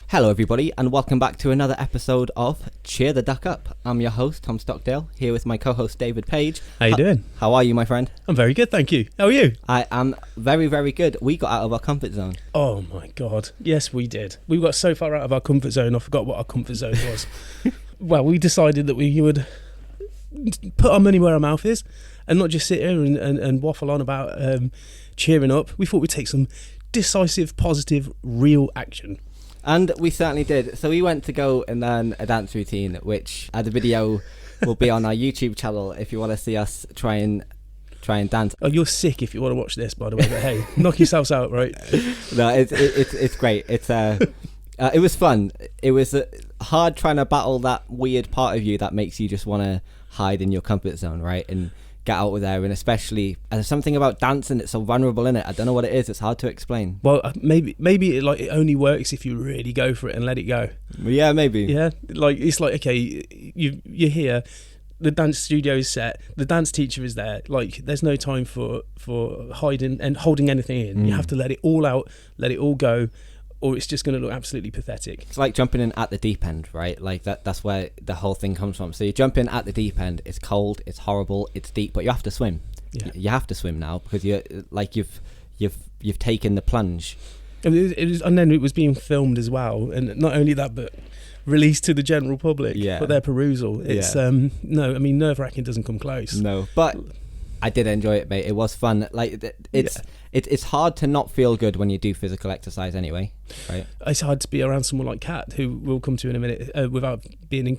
Hello everybody and welcome back to another episode of Cheer the Duck Up. I'm your host Tom Stockdale, here with my co-host David Page. How you doing? How are you, my friend? I'm very good, thank you. How are you? I am very, very good. We got out of our comfort zone. Oh my god, yes we did. We got so far out of our comfort zone I forgot what our comfort zone was. Well, we decided that we would put our money where our mouth is and not just sit here and waffle on about cheering up. We thought we'd take some decisive, positive, real action. And we certainly did. So we went to go and learn a dance routine, which the video will be on our YouTube channel if you want to see us try and dance. Oh, you're sick if you want to watch this, by the way. But hey, knock yourselves out, right? No, it's great. It was fun. It was hard trying to battle that weird part of you that makes you just want to hide in your comfort zone, right? And get out with there, and especially there's something about dancing, it's so vulnerable in it. I don't know what it is. It's hard to explain. Well, maybe it only works if you really go for it and let it go. Yeah, maybe. Yeah, like it's like, okay, you're here, the dance studio is set, the dance teacher is there. Like, there's no time for hiding and holding anything in. You have to let it all out, let it all go, or it's just going to look absolutely pathetic. It's like jumping in at the deep end, right? Like that's where the whole thing comes from. So you jump in at the deep end, it's cold, it's horrible, it's deep, but you have to swim. Yeah. You have to swim now because you've taken the plunge. And then it was being filmed as well, and not only that, but released to the general public for their perusal. It's no, I mean, nerve-wracking doesn't come close. No, but I did enjoy it, mate. It was fun. Like it's hard to not feel good when you do physical exercise anyway, right? It's hard to be around someone like Kat, who we'll come to in a minute, without being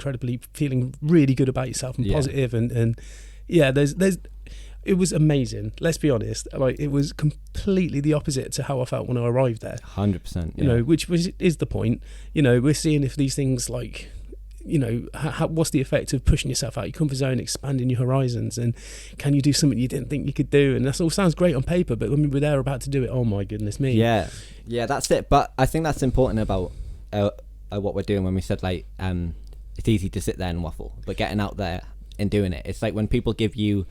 feeling really good about yourself and positive. And it was amazing. Let's be honest. Like, it was completely the opposite to how I felt when I arrived there. 100%. You know, which is the point. You know, we're seeing if these things, like, you know, what's the effect of pushing yourself out your comfort zone, expanding your horizons, and can you do something you didn't think you could do? And that all sounds great on paper, but when we were there about to do it, oh my goodness me. Yeah, that's it. But I think that's important about what we're doing when we said, like, it's easy to sit there and waffle, but getting out there and doing it. It's like when people give you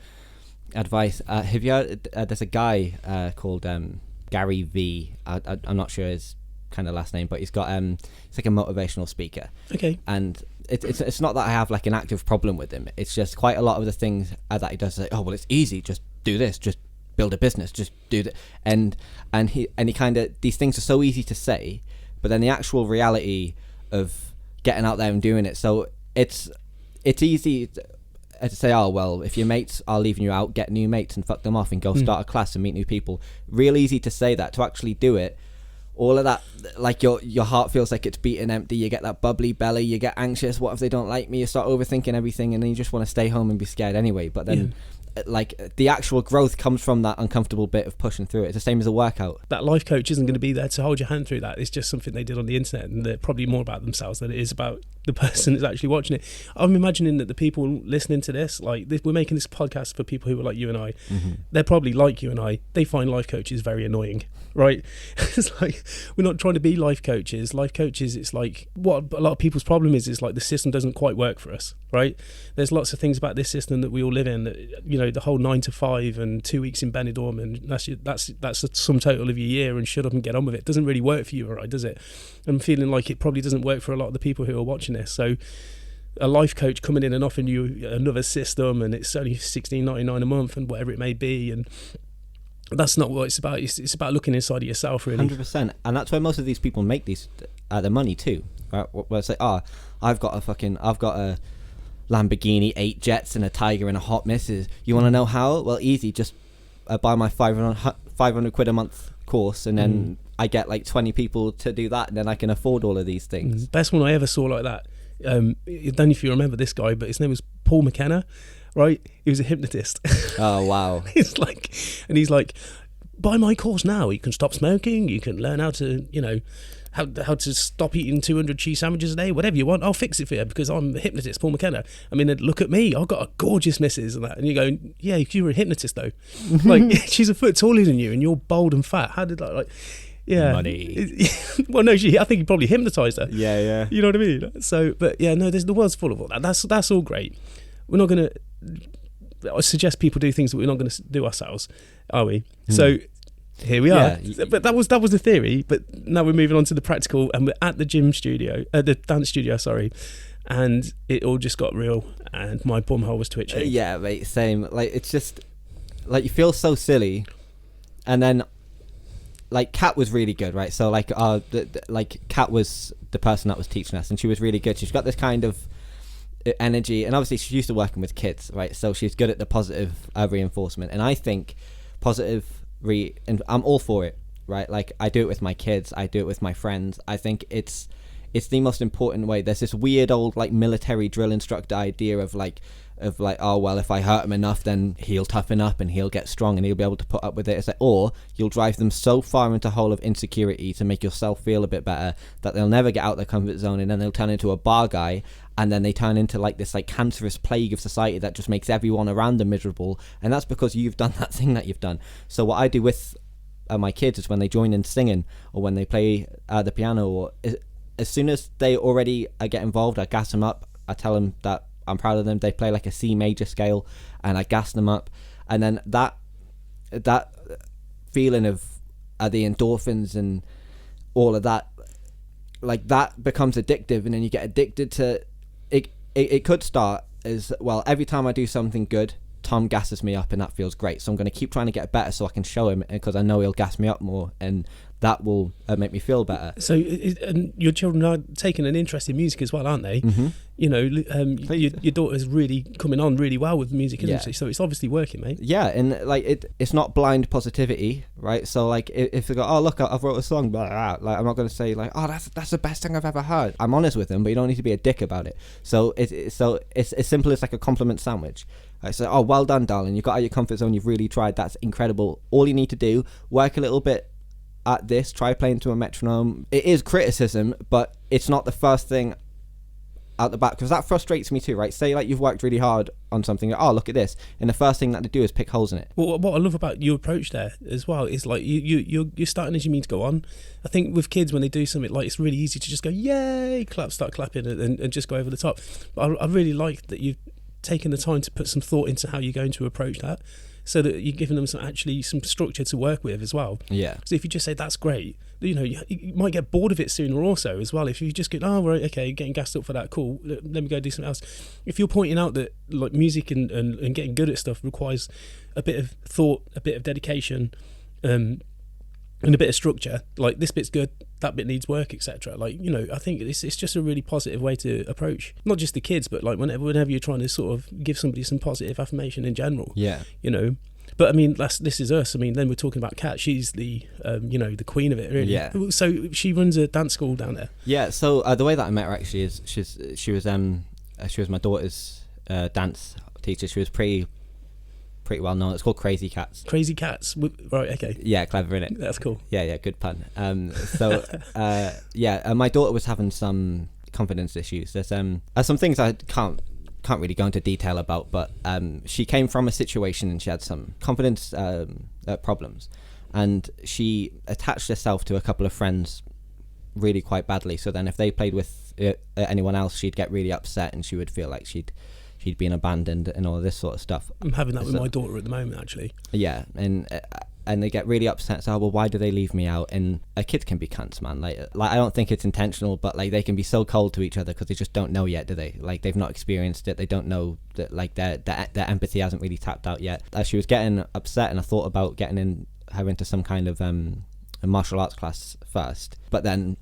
advice. Have you heard, there's a guy called Gary V. I'm not sure his kind of last name, but he's got it's like a motivational speaker. Okay. And it's not that I have like an active problem with him. It's just quite a lot of the things that he does. Like, oh well, it's easy. Just do this. Just build a business. Just do that. And he kind of, these things are so easy to say, but then the actual reality of getting out there and doing it. So it's easy to say, oh well, if your mates are leaving you out, get new mates and fuck them off and go start a class and meet new people. Real easy to say that. To actually do it, all of that, like your heart feels like it's beating empty. You get that bubbly belly. You get anxious. What if they don't like me? You start overthinking everything, and then you just want to stay home and be scared anyway. But then, like, the actual growth comes from that uncomfortable bit of pushing through it. It's the same as a workout. That life coach isn't going to be there to hold your hand through that. It's just something they did on the internet, and they're probably more about themselves than it is about the person that's actually watching it. I'm imagining that the people listening to this, like, we're making this podcast for people who are like you and I. Mm-hmm. They're probably like you and I. They find life coaches very annoying, right? It's like, we're not trying to be life coaches. Life coaches, it's like, what a lot of people's problem is like the system doesn't quite work for us, right? There's lots of things about this system that we all live in that, you know, the whole 9 to 5 and 2 weeks in Benidorm, and that's a sum total of your year, and shut up and get on with it. It doesn't really work for you, right? Does it? I'm feeling like it probably doesn't work for a lot of the people who are watching this. So a life coach coming in and offering you another system, and it's only $16.99 a month and whatever it may be, and that's not what it's about. It's about looking inside of yourself, really. 100%. And that's where most of these people make these their money too, right? Where it's like, I've got a Lamborghini, 8 jets and a Tiger and a hot missus. You want to know how? Well, easy. Just buy my 500 quid a month course, and then I get like 20 people to do that, and then I can afford all of these things. Best one I ever saw like that. I don't know if you remember this guy, but his name was Paul McKenna, right? He was a hypnotist. Oh wow. He's like, buy my course now. You can stop smoking. You can learn how to, you know, how to stop eating 200 cheese sandwiches a day, whatever you want. I'll fix it for you because I'm a hypnotist, Paul McKenna. I mean, look at me. I've got a gorgeous missus and that. And you go, yeah, you were a hypnotist though. Like, she's a foot taller than you and you're bald and fat. How did that, like, yeah. Money. Well, no, I think he probably hypnotised her. Yeah. You know what I mean? So, but yeah, no, the world's full of all that. That's all great. We're not going to suggest people do things that we're not going to do ourselves, are we? So here we are. But that was the theory. But now we're moving on to the practical, and we're at the the dance studio, sorry. And it all just got real, and my bumhole was twitching. Yeah, mate, same. Like, it's just, like, you feel so silly, and then, like, Kat was really good, right? So, like, Kat was the person that was teaching us, and she was really good. She's got this kind of energy, and obviously she's used to working with kids, right? So she's good at the positive reinforcement, and I think and I'm all for it, right? Like, I do it with my kids, I do it with my friends. I think it's the most important way. There's this weird old, like, military drill instructor idea of like, oh, well, if I hurt him enough, then he'll toughen up and he'll get strong and he'll be able to put up with it. It's like, or you'll drive them so far into a hole of insecurity to make yourself feel a bit better that they'll never get out their comfort zone, and then they'll turn into a bar guy, and then they turn into, like, this, like, cancerous plague of society that just makes everyone around them miserable. And that's because you've done that thing that you've done. So what I do with my kids is when they join in singing, or when they play the piano, or as soon as they already get involved, I gas them up. I tell them that I'm proud of them. They play like a C major scale, and I gas them up, and then that feeling of the endorphins and all of that, like, that becomes addictive, and then you get addicted to it. It could start as, well, every time I do something good, Tom gasses me up, and that feels great, so I'm going to keep trying to get better so I can show him, because I know he'll gas me up more, and that will make me feel better. So, and your children are taking an interest in music as well, aren't they? Mm-hmm. You know, your daughter's really coming on really well with music, isn't she? So it's obviously working, mate. Yeah, and, like, it's not blind positivity, right? So, like, if they go, oh, look, I've wrote a song, blah, blah, blah, like, I'm not going to say, like, oh, that's the best thing I've ever heard. I'm honest with them, but you don't need to be a dick about it. So it's as simple as, like, a compliment sandwich. I say, oh, well done, darling. You got out of your comfort zone. You've really tried. That's incredible. All you need to do, work a little bit at this. Try playing to a metronome. It is criticism, but it's not the first thing out the back, because that frustrates me too, right? Say, like, you've worked really hard on something. Oh, look at this, and the first thing that they do is pick holes in it. Well, what I love about your approach there as well is, like, you're starting as you mean to go on. I think with kids, when they do something, like, it's really easy to just go yay, start clapping, and just go over the top. But I really like that you've taken the time to put some thought into how you're going to approach that, so that you're giving them some structure to work with as well. Yeah. So if you just say that's great, you know, you might get bored of it sooner also as well. If you just go, oh, right, okay, getting gassed up for that, cool, let me go do something else. If you're pointing out that, like, music and getting good at stuff requires a bit of thought, a bit of dedication, and a bit of structure, like, this bit's good, that bit needs work, etc. Like, you know, I think it's just a really positive way to approach not just the kids, but, like, whenever you're trying to sort of give somebody some positive affirmation in general. Yeah. You know. But I mean, this is us. I mean, then we're talking about Kat. She's the, the queen of it, really. Yeah. So she runs a dance school down there. Yeah. So the way that I met her actually is she was my daughter's dance teacher. She was pretty well known. It's called Crazy Cats. Crazy Cats. Right. Okay. Yeah. Clever, innit? That's cool. Yeah. Good pun. My daughter was having some confidence issues. There's some things I can't really go into detail about, but she came from a situation and she had some confidence problems, and she attached herself to a couple of friends really quite badly. So then if they played with anyone else, she'd get really upset, and she would feel like she'd been abandoned and all this sort of stuff. I'm having that with my daughter at the moment, actually. Yeah, and they get really upset. So, well, why do they leave me out? And kids can be cunts, man. Like I don't think it's intentional, but, like, they can be so cold to each other because they just don't know yet, do they? Like, they've not experienced it. They don't know that, like, their empathy hasn't really tapped out yet. As she was getting upset, and I thought about getting her into some kind of a martial arts class first, but then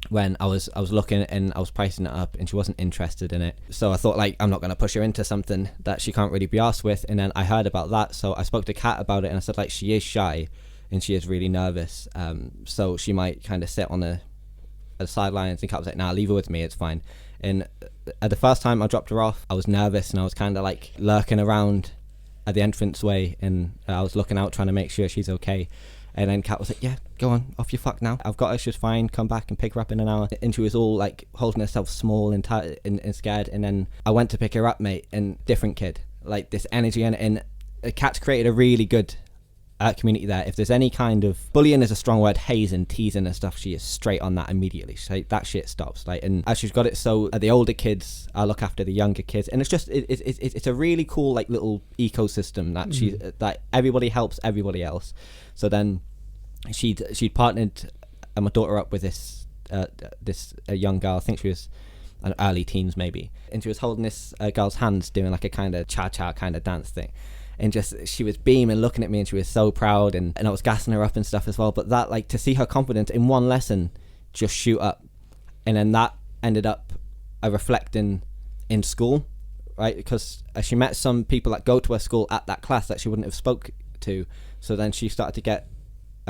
when I was looking and I was pricing it up, and she wasn't interested in it, so I thought, like, I'm not going to push her into something that she can't really be arsed with. And then I heard about that, so I spoke to Kat about it, and I said, like, she is shy and she is really nervous, so she might kind of sit on the sidelines. And Kat was like, nah, leave her with me, it's fine. And at the first time I dropped her off, I was nervous, and I was kind of, like, lurking around at the entranceway, and I was looking out trying to make sure she's okay. And then Kat was like, yeah, go on, off your fuck now. I've got her, she's fine, come back and pick her up in an hour. And she was all, like, holding herself small and tight and scared. And then I went to pick her up, mate, and different kid. Like, this energy, and Kat's created a really good community there. If there's any kind of bullying is a strong word, hazing, teasing and stuff, she is straight on that immediately. She's like, that shit stops. Like, and as she's got it, so the older kids I look after the younger kids, and it's just it's a really cool, like, little ecosystem that that everybody helps everybody else. So then she'd partnered my daughter up with this young girl. I think she was an early teens maybe, and she was holding this girl's hands doing like a kind of cha-cha kind of dance thing, and just she was beaming, looking at me, and she was so proud, and I was gassing her up and stuff as well. But that, like, to see her confidence in one lesson just shoot up, and then that ended up reflecting in school, right? Because she met some people that go to her school at that class that she wouldn't have spoke to, so then she started to get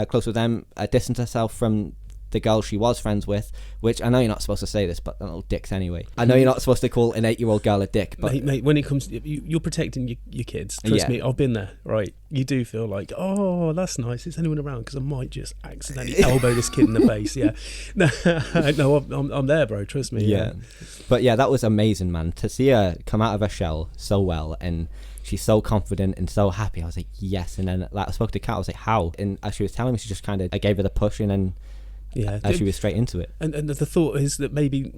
close with them, distance herself from the girl she was friends with, which I know you're not supposed to say this, but they're little dicks anyway. I know you're not supposed to call an 8-year-old girl a dick, but mate, when it comes to, you're protecting your kids. Trust me, I've been there, right? You do feel like, oh, that's nice. Is anyone around? Because I might just accidentally elbow this kid in the face. Yeah, no, I'm there, bro. Trust me. Yeah, but yeah, that was amazing, man. To see her come out of her shell so well, and she's so confident and so happy. I was like, yes. And then, like, I spoke to Kat. I was like, how? And as she was telling me, she just kind of, I gave her the push, and then she was straight into it. And the thought is that maybe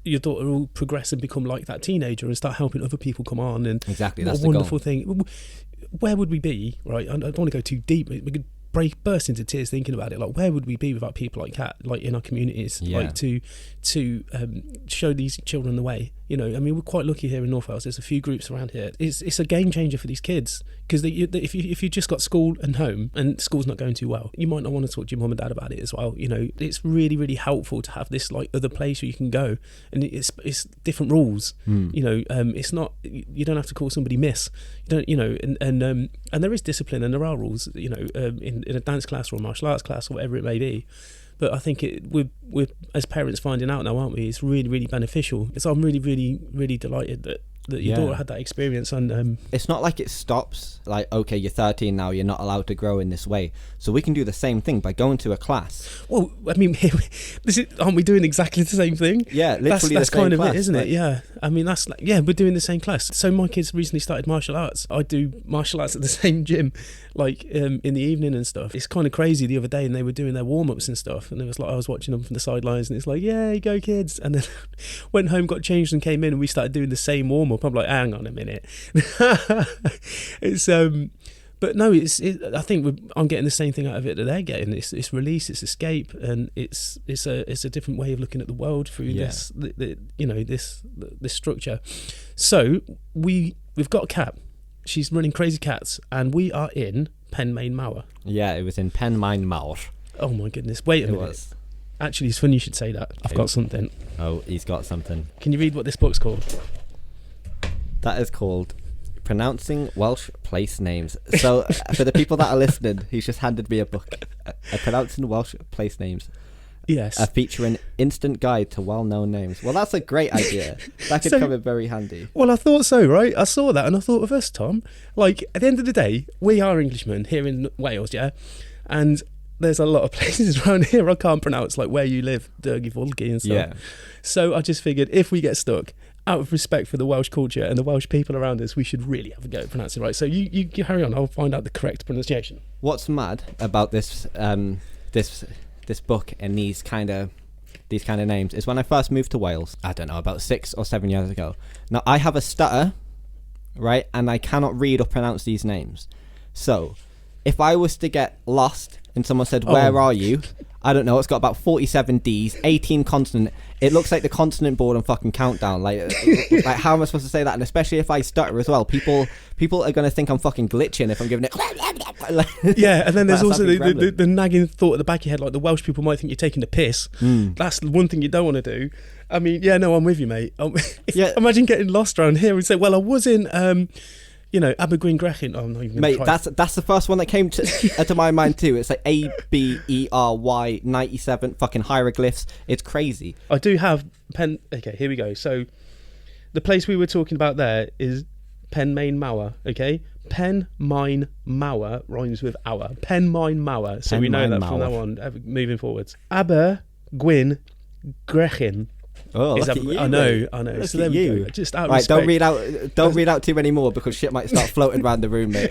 your daughter will progress and become like that teenager and start helping other people come on. And exactly, what that's a wonderful thing. Where would we be, right? I don't want to go too deep. We could burst into tears thinking about it. Like, where would we be without people like Kat, like in our communities, like to show these children the way? You know, I mean, we're quite lucky here in North Wales. There's a few groups around here. It's a game changer for these kids, because if you just got school and home, and school's not going too well, you might not want to talk to your mum and dad about it as well. You know, it's really, really helpful to have this like other place where you can go, and it's different rules. You know, it's not, you don't have to call somebody miss. You don't, you know, and there is discipline and there are rules. You know, in a dance class or a martial arts class or whatever it may be. But I think we're as parents finding out now, aren't we? It's really, really beneficial. So I'm really, really, really delighted that your daughter had that experience. And it's not like it stops. Like, okay, you're 13 now, you're not allowed to grow in this way. So we can do the same thing by going to a class. Well, I mean, aren't we doing exactly the same thing? Yeah, literally that's the same kind of class, it, isn't it? Yeah. I mean, that's like, we're doing the same class. So my kids recently started martial arts. I do martial arts at the same gym, like in the evening and stuff. It's kind of crazy the other day, and they were doing their warm-ups and stuff, and it was like I was watching them from the sidelines, and it's like, yeah, go kids. And then went home, got changed, and came in, and we started doing the same warm-up. I'm like, hang on a minute. It's but no, I think I'm getting the same thing out of it that they're getting. It's release, it's escape, and it's a different way of looking at the world through this structure. So we've got Kat. She's running Crazy Cats, and we are in Penmaen Mawr. Yeah, it was in Penmaen Mawr. Oh my goodness! Wait a minute. Actually, it's funny you should say that. I've got something. Oh, he's got something. Can you read what this book's called? That is called Pronouncing Welsh Place Names. So for the people that are listening, he's just handed me a book, Pronouncing Welsh Place Names. Yes. Featuring instant guide to well-known names. Well, that's a great idea. That could come in very handy. Well, I thought so, right? I saw that and I thought of us, Tom. Like, at the end of the day, we are Englishmen here in Wales, yeah? And there's a lot of places around here I can't pronounce, like where you live, Durgy Vulgi and stuff. Yeah. So I just figured if we get stuck, out of respect for the Welsh culture and the Welsh people around us, we should really have a go at pronouncing it right. So you carry on, I'll find out the correct pronunciation. What's mad about this this book and these kind of names is when I first moved to Wales, I don't know, about 6 or 7 years ago. Now I have a stutter, right, and I cannot read or pronounce these names. So if I was to get lost and someone said, where are you? I don't know, it's got about 47 Ds, 18 consonant. It looks like the consonant board on fucking Countdown. Like how am I supposed to say that? And especially if I stutter as well, people are going to think I'm fucking glitching if I'm giving it. Yeah, and then there's also the nagging thought at the back of your head, like the Welsh people might think you're taking the piss. That's the one thing you don't want to do. I mean, yeah, no, I'm with you, mate. Imagine getting lost around here and say, well, I was in... Abergwyn Grechyn. Oh, I'm not even mate, that's the first one that came to my mind too. It's like ABERY 97 fucking hieroglyphs. It's crazy. I do have pen. Okay, here we go. So the place we were talking about there is Penmaen Mawr. Okay, Penmaen Mawr rhymes with our. Penmaen Mawr. So we know that from now on, moving forwards. Abergwyn Grechyn. Oh, look at you, I know. Look so there we go. Just out of respect. Don't read out too many more because shit might start floating around the room, mate.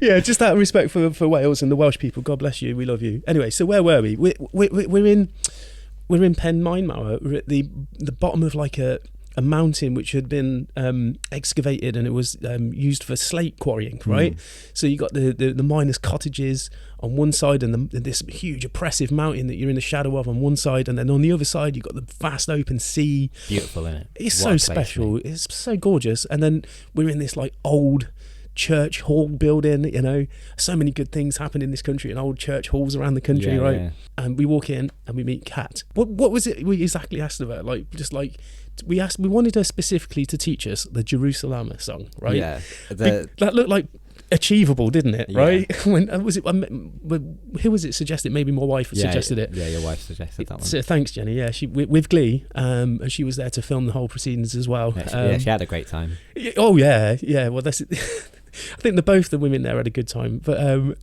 Yeah, just out of respect for Wales and the Welsh people. God bless you. We love you. Anyway, so where were we? We're in Penmaen Mawr. We're at the bottom of like a a mountain which had been excavated, and it was used for slate quarrying, right? So you got the miners' cottages on one side, and this huge oppressive mountain that you're in the shadow of on one side, and then on the other side you got the vast open sea. Beautiful, isn't it? It's so special. It's so gorgeous. And then we're in this like old church hall building, you know. So many good things happen in this country, in old church halls around the country, right? Yeah. And we walk in and we meet Kat. What was it we exactly asked of her? Like, just like we wanted her specifically to teach us the Jerusalem song, right? Yeah. That looked like achievable, didn't it? Yeah. Right? When was it? Who was it suggested? Maybe my wife suggested it. Yeah, your wife suggested that one. So thanks, Jenny. Yeah, she with Glee, and she was there to film the whole proceedings as well. Yeah, she had a great time. Oh yeah. Well, that's. I think both the women there had a good time, but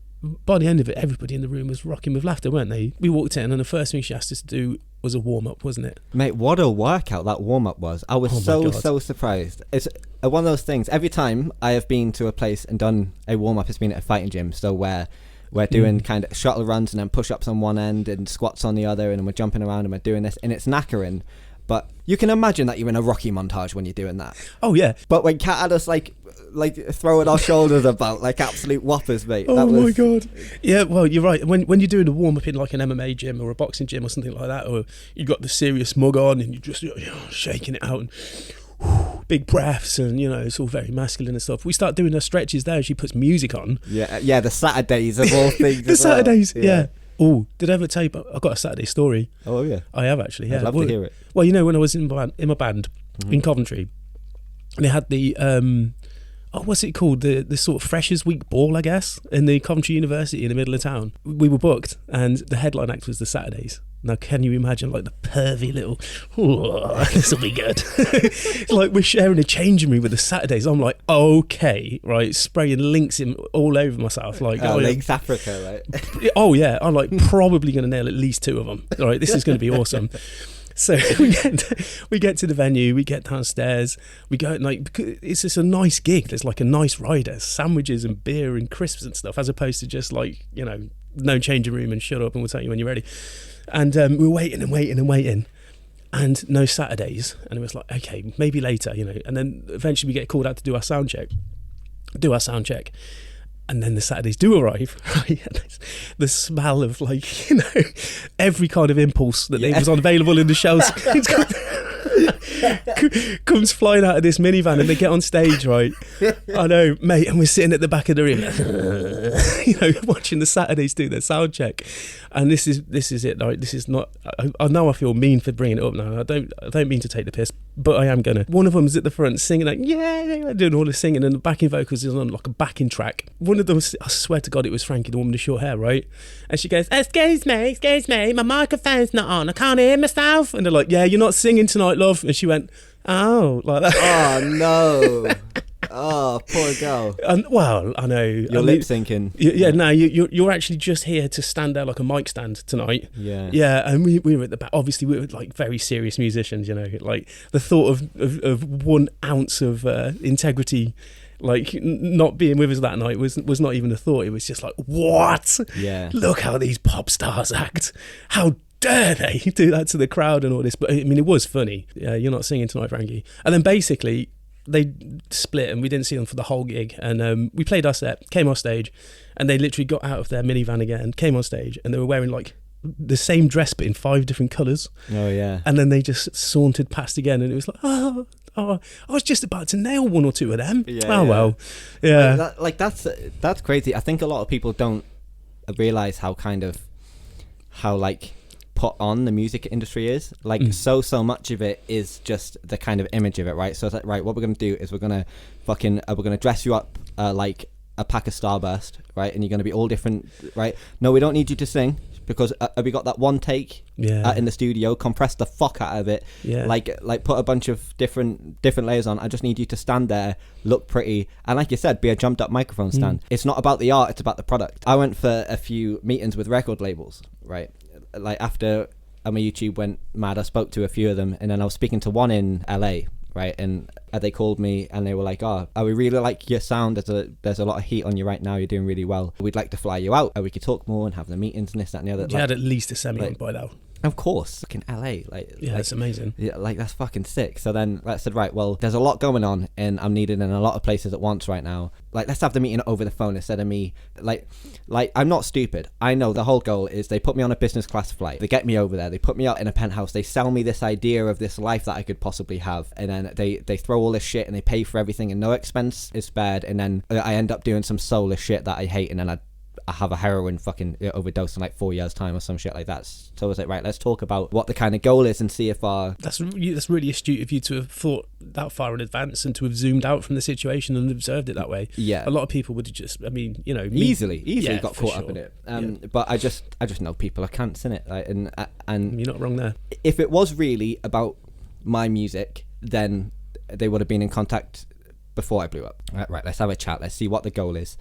by the end of it, everybody in the room was rocking with laughter, weren't they? We walked in, and the first thing she asked us to do was a warm up, wasn't it? Mate, what a workout that warm up was! I was so surprised. It's one of those things. Every time I have been to a place and done a warm up, it's been at a fighting gym. So where we're doing kind of shuttle runs and then push ups on one end and squats on the other, and we're jumping around and we're doing this, and it's knackering. But you can imagine that you're in a Rocky montage when you're doing that. Oh yeah. But when Kat had us like throwing our shoulders about like absolute whoppers, mate. Oh my god. Yeah, well, you're right. When you're doing a warm up in like an MMA gym or a boxing gym or something like that, or you got the serious mug on and you're just shaking it out and big breaths, and it's all very masculine and stuff. We start doing our stretches there. She puts music on. Yeah. The Saturdays of all things. The Saturdays. Yeah. Oh, did I ever tell you about? I've got a Saturday story. Oh yeah, I have actually. Yeah, I'd love to hear it. Well, when I was in my band in Coventry, and they had the what's it called? The sort of Freshers Week ball, I guess, in the Coventry University in the middle of town. We were booked, and the headline act was the Saturdays. Now, can you imagine like the pervy little, this will be good. Like we're sharing a changing room with the Saturdays. I'm like, okay, right, spraying links in all over myself. Like, Links Africa, right? Oh yeah, I'm like probably going to nail at least 2 of them. All right, this is going to be awesome. So we get to the venue, we get downstairs, we go, like, it's just a nice gig. There's like a nice ride, there's sandwiches and beer and crisps and stuff, as opposed to just like, no changing room and shut up and we'll tell you when you're ready. And we're waiting, and no Saturdays. And it was like, okay, maybe later, And then eventually we get called out to do our sound check. And then the Saturdays do arrive, right? The smell of like, every kind of impulse that was available in the shelves comes flying out of this minivan, and they get on stage, right? I know, mate, and we're sitting at the back of the room, watching the Saturdays do their sound check. And this is it, right? This is not. I know I feel mean for bringing it up now. I don't mean to take the piss, but I am gonna. One of them's at the front singing like, doing all the singing, and the backing vocals is on like a backing track. One of them, I swear to God, it was Frankie, the woman with short hair, right? And she goes, excuse me, my microphone's not on, I can't hear myself. And they're like, yeah, you're not singing tonight, love. And she went, oh, like that. Oh no. Oh, poor girl. Well, I know. You're lip syncing. Yeah, no, you're actually just here to stand there like a mic stand tonight. Yeah. Yeah, and we were at the back. Obviously, we were like very serious musicians, like the thought of 1 ounce of integrity, like not being with us that night was not even a thought. It was just like, what? Yeah. Look how these pop stars act. How dare they do that to the crowd and all this? But I mean, it was funny. Yeah, you're not singing tonight, Frankie. And then basically they split and we didn't see them for the whole gig, and we played our set, came off stage, and they literally got out of their minivan again, came on stage, and they were wearing like the same dress but in 5 different colours. Oh yeah. And then they just sauntered past again, and it was like, oh, I was just about to nail 1 or 2 of them. Well, yeah. That's crazy. I think a lot of people don't realise how like put on the music industry is. Like so much of it is just the kind of image of it, right? So it's like, right, what we're gonna do is we're gonna dress you up like a pack of Starburst, right? And you're gonna be all different, right? No, we don't need you to sing, because we got that one take in the studio, compress the fuck out of it, like put a bunch of different layers on. I just need you to stand there, look pretty, and like you said, be a jumped up microphone stand. It's not about the art, it's about the product. I went for a few meetings with record labels, right? Like after my YouTube went mad, I spoke to a few of them, and then I was speaking to one in LA, right? And they called me and they were like, oh, we really like your sound. There's a lot of heat on you right now. You're doing really well. We'd like to fly you out. We could talk more and have the meetings and this, that, and the other. You had at least a semi on by now. Of course, fucking LA, it's amazing. Yeah, that's fucking sick. So then I said, right, well, there's a lot going on, and I'm needed in a lot of places at once right now. Let's have the meeting over the phone instead of me. I'm not stupid. I know the whole goal is they put me on a business class flight. They get me over there. They put me out in a penthouse. They sell me this idea of this life that I could possibly have, and then they throw all this shit and they pay for everything, and no expense is spared. And then I end up doing some soulless shit that I hate, and then I have a heroin fucking overdose in like 4 years time or some shit like that. So I was like, right, let's talk about what the kind of goal is and see if that's really astute of you to have thought that far in advance and to have zoomed out from the situation and observed it that way. Yeah, a lot of people would just, easily got caught up in it. But I just know people are cants in it, and you're not wrong there. If it was really about my music, then they would have been in contact before I blew up. Right, let's have a chat. Let's see what the goal is.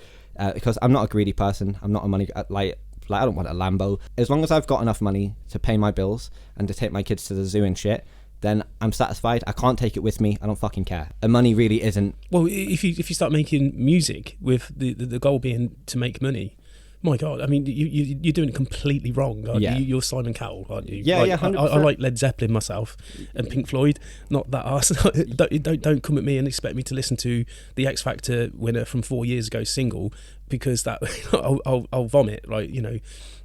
Because I'm not a greedy person. I'm not a money I don't want a Lambo. As long as I've got enough money to pay my bills and to take my kids to the zoo and shit, then I'm satisfied. I can't take it with me. I don't fucking care. And money really isn't. Well, if you start making music with the goal being to make money, my God, I mean, you're doing it completely wrong. Yeah. You're Simon Cowell, aren't you? Yeah, yeah, 100%. I like Led Zeppelin myself and Pink Floyd, not that arse. don't come at me and expect me to listen to the X Factor winner from 4 years ago single, because that I'll vomit.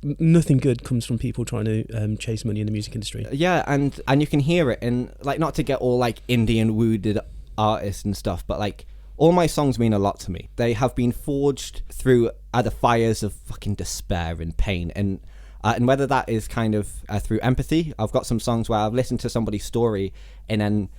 Nothing good comes from people trying to chase money in the music industry. Yeah, and you can hear it in, not to get all Indian wounded artists and stuff, but all my songs mean a lot to me. They have been forged through the fires of fucking despair and pain, and whether that is kind of through empathy. I've got some songs where I've listened to somebody's story, and then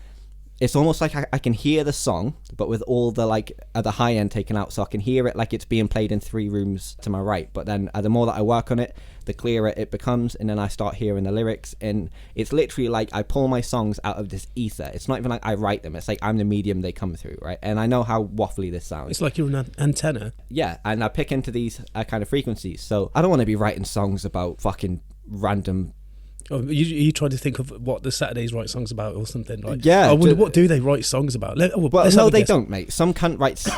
it's almost like I can hear the song, but with all the the high end taken out, so I can hear it like it's being played in 3 rooms to my right. But then the more that I work on it, the clearer it becomes, and then I start hearing the lyrics, and it's literally like I pull my songs out of this ether. It's not even like I write them. It's like I'm the medium they come through, right? And I know how waffly this sounds. It's like you're an antenna. Yeah, and I pick into these kind of frequencies. So I don't want to be writing songs about fucking random. Oh, you try to think of what the Saturdays write songs about or something, right? Yeah. I wonder what do they write songs about? No, they don't, mate. Some cunt writes.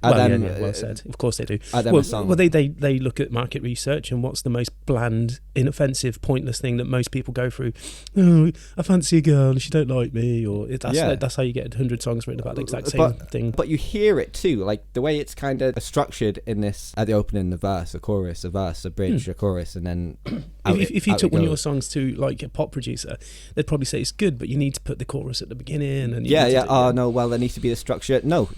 Well said. Of course they do. They look at market research and what's the most bland, inoffensive, pointless thing that most people go through. Oh, I fancy a girl and she don't like me, or that's how you get 100 songs written about the exact same thing. But you hear it too, the way it's kind of structured in this: the opening, the verse, the chorus, the verse, the bridge, the chorus, and then. If you took one of your songs to a pop producer, they'd probably say it's good, but you need to put the chorus at the beginning. And no, well, there needs to be the structure. No,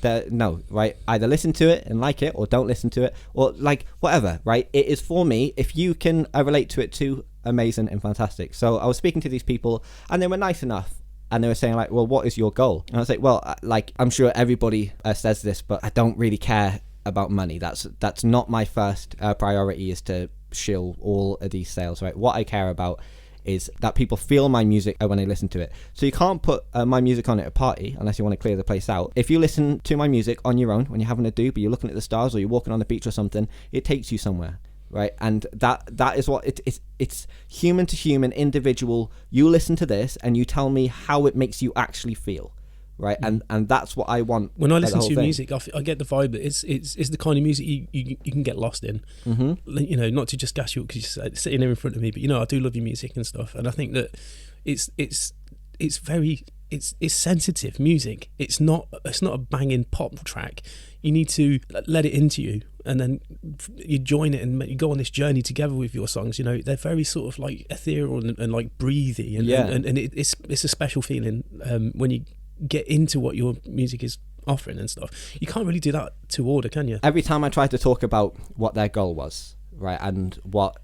right. Either listen to it and like it, or don't listen to it, or whatever, right? It is for me. If you can relate to it too, amazing and fantastic. So I was speaking to these people, and they were nice enough, and they were saying well, what is your goal? And I was like, well, I'm sure everybody says this, but I don't really care about money. That's not my first priority, is to shill all of these sales, right? What I care about is that people feel my music when they listen to it. So you can't put my music on at a party unless you want to clear the place out. If you listen to my music on your own when you're having a do, but you're looking at the stars or you're walking on the beach or something, it takes you somewhere, right? And that is what it's human to human, individual. You listen to this and you tell me how it makes you actually feel, right? And that's what I want. When I listen to your music, I get the vibe that it's the kind of music you can get lost in. Mm-hmm. Not to just gas you up because you're sitting there in front of me, but I do love your music and stuff, and I think that it's very sensitive music. It's not a banging pop track. You need to let it into you, and then you join it and you go on this journey together with your songs. They're very sort of ethereal and breathy, and it's a special feeling when you get into what your music is offering and stuff. You can't really do that to order, can you? Every time I tried to talk about what their goal was, right, and what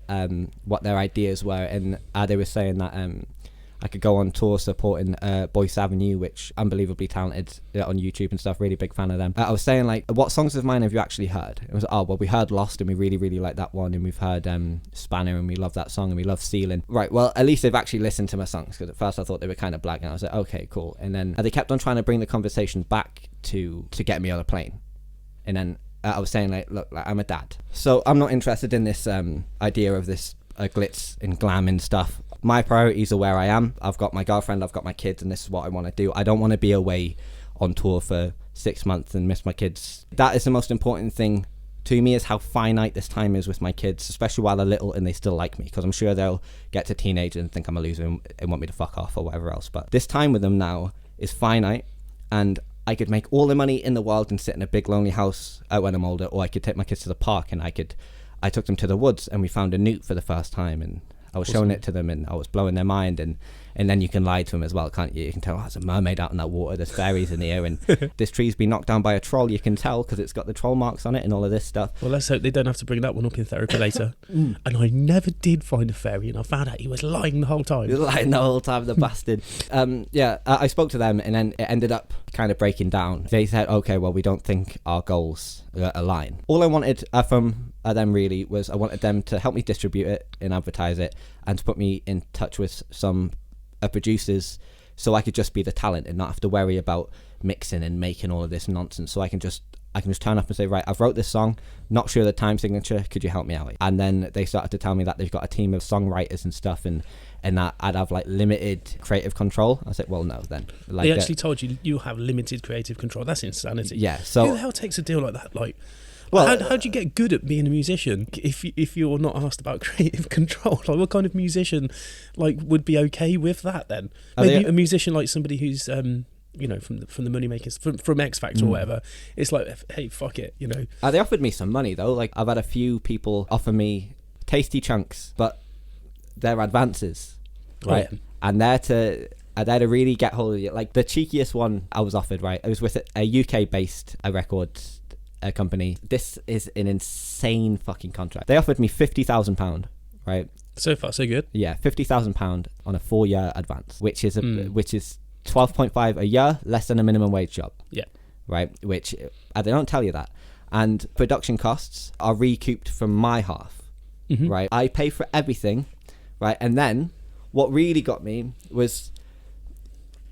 their ideas were, and they were saying that I could go on tour supporting Boyce Avenue, which unbelievably talented on YouTube and stuff. Really big fan of them. I was saying what songs of mine have you actually heard? It was we heard Lost and we really really like that one, and we've heard Spanner and we love that song, and we love Ceiling. Right, well at least they've actually listened to my songs, because at first I thought they were kind of black, and I was like, okay, cool. And then they kept on trying to bring the conversation back to get me on a plane, and then I was saying look, I'm a dad, so I'm not interested in this idea of this glitz and glam and stuff. My priorities are where I am. I've got my girlfriend, I've got my kids, and this is what I want to do. I don't want to be away on tour for 6 months and miss my kids. That is the most important thing to me, is how finite this time is with my kids, especially while they're little and they still like me, because I'm sure they'll get to teenagers and think I'm a loser and want me to fuck off or whatever else. But this time with them now is finite, and I could make all the money in the world and sit in a big lonely house when I'm older, or I could take my kids to the park, and I took them to the woods and we found a newt for the first time, and I was showing it to them and I was blowing their mind, and then you can lie to them as well, can't you? You can tell, there's a mermaid out in that water, there's fairies in here, and this tree's been knocked down by a troll, you can tell because it's got the troll marks on it and all of this stuff. Well, let's hope they don't have to bring that one up in therapy later. And I never did find a fairy, and I found out he was lying the whole time. He was lying the whole time, the bastard. I spoke to them, and then it ended up kind of breaking down. They said, okay, well, we don't think our goals align. All I wanted from them really was I wanted them to help me distribute it and advertise it, and to put me in touch with some producers, so I could just be the talent and not have to worry about mixing and making all of this nonsense. So I can just turn up and say, right, I've wrote this song, not sure the time signature, could you help me out? And then they started to tell me that they've got a team of songwriters and stuff, and that I'd have like limited creative control. I said, well, no, then. Like, they actually told you have limited creative control. That's insanity. Yeah. So who the hell takes a deal like that? Like, well, how do you get good at being a musician if you're not asked about creative control? Like, what kind of musician would be okay with that then? Maybe a musician like somebody who's from the money makers from X Factor or whatever. It's like, hey, fuck it, you know. They offered me some money though. Like, I've had a few people offer me tasty chunks, but they're advances, right? Oh, yeah. And they're to really get hold of you. Like, the cheekiest one I was offered, right? I was with a UK based record company. This is an insane fucking contract. They offered me £50,000, right? So far, so good. Yeah, £50,000 on a 4-year advance, which is 12.5 a year, less than a minimum wage job. Yeah. Right, which they don't tell you that. And production costs are recouped from my half, right? I pay for everything, right? And then what really got me was,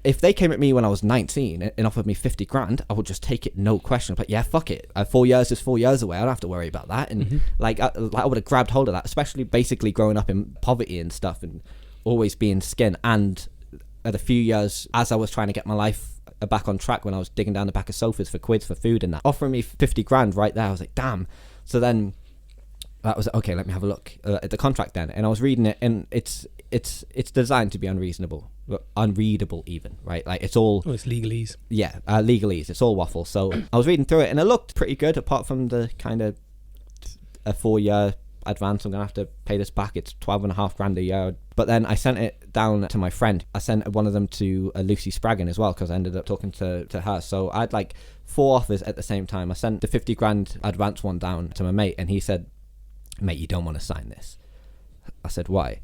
if they came at me when I was 19 and offered me 50 grand, I would just take it, no question. But yeah, fuck it. 4 years is 4 years away. I don't have to worry about that. And I would have grabbed hold of that, especially basically growing up in poverty and stuff, and always being skin. And the few years as I was trying to get my life back on track, when I was digging down the back of sofas for quids for food and that, offering me 50 grand right there, I was like, damn. So then that was okay. Let me have a look at the contract then, and I was reading it, and it's designed to be unreadable even, right? Like, it's all... Oh, it's legalese. Yeah, legalese. It's all waffle. So I was reading through it, and it looked pretty good, apart from the kind of a 4-year advance. I'm going to have to pay this back. It's 12.5 grand a year. But then I sent it down to my friend. I sent one of them to Lucy Spraggan as well, because I ended up talking to her. So I had like 4 offers at the same time. I sent the 50 grand advance one down to my mate, and he said, mate, you don't want to sign this. I said, why?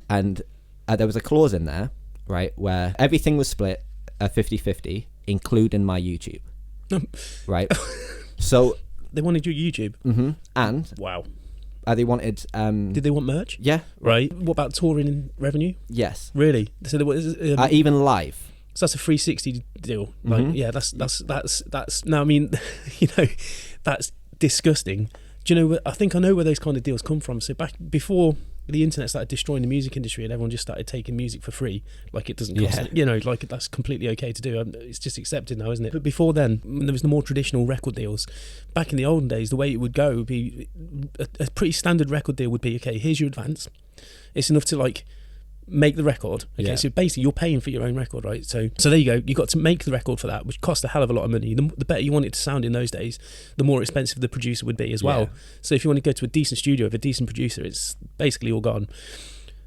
And there was a clause in there, right, where everything was split 50-50, including my YouTube, right? So they wanted your YouTube, and wow, they wanted. Did they want merch? Yeah, right. What about touring and revenue? Yes, really. So there was even live. So that's a 360 deal. Like, yeah, that's. Now, I mean, that's disgusting. Do you know? I think I know where those kind of deals come from. So back before the internet started destroying the music industry, and everyone just started taking music for free, like it doesn't cost, like that's completely okay to do. It's just accepted now, isn't it? But before then, when there was the more traditional record deals, back in the olden days, the way it would go would be a pretty standard record deal would be, okay, here's your advance. It's enough to like make the record. Okay, so basically you're paying for your own record, right? So there you go. You got to make the record for that, which cost a hell of a lot of money. The better you want it to sound in those days, the more expensive the producer would be as well. So if you want to go to a decent studio with a decent producer, it's basically all gone.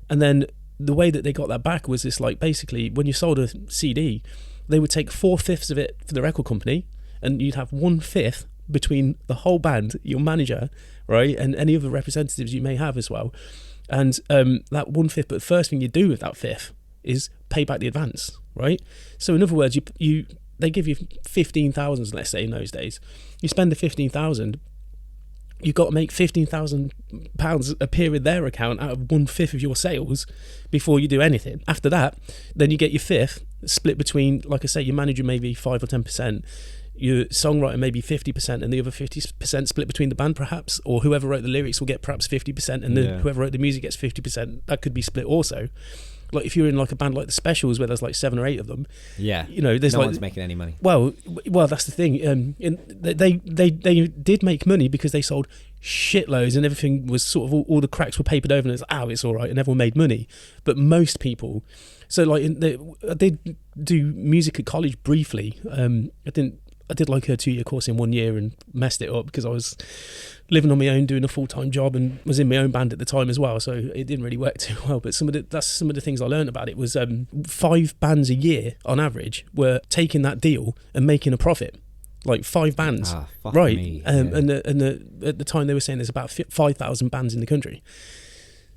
And then the way that they got that back was this, like, basically when you sold a CD, they would take 4/5 of it for the record company, and you'd have 1/5 between the whole band, your manager, right, and any other representatives you may have as well. And that 1/5, but the first thing you do with that 1/5 is pay back the advance, right? So in other words, they give you 15,000, let's say, in those days. You spend the 15,000, you've got to make £15,000 appear in their account out of 1/5 of your sales before you do anything. After that, then you get your 1/5 split between, like I say, your manager maybe 5 or 10%, your songwriter maybe 50%, and the other 50% split between the band perhaps, or whoever wrote the lyrics will get perhaps 50%, and whoever wrote the music gets 50%. That could be split also. Like if you're in like a band like the Specials where there's like 7 or 8 of them, Yeah. you know, there's no like one's making any money. Well, that's the thing. They did make money because they sold shitloads and everything was sort of all the cracks were papered over and it's all right, and everyone made money. But most people, so like I did do music at college briefly. I did like a 2-year course in 1 year and messed it up because I was living on my own, doing a full-time job, and was in my own band at the time as well. So it didn't really work too well. But that's some of the things I learned about it was 5 bands a year on average were taking that deal and making a profit. Like 5 bands, right? Me. And at the time they were saying there's about 5,000 bands in the country.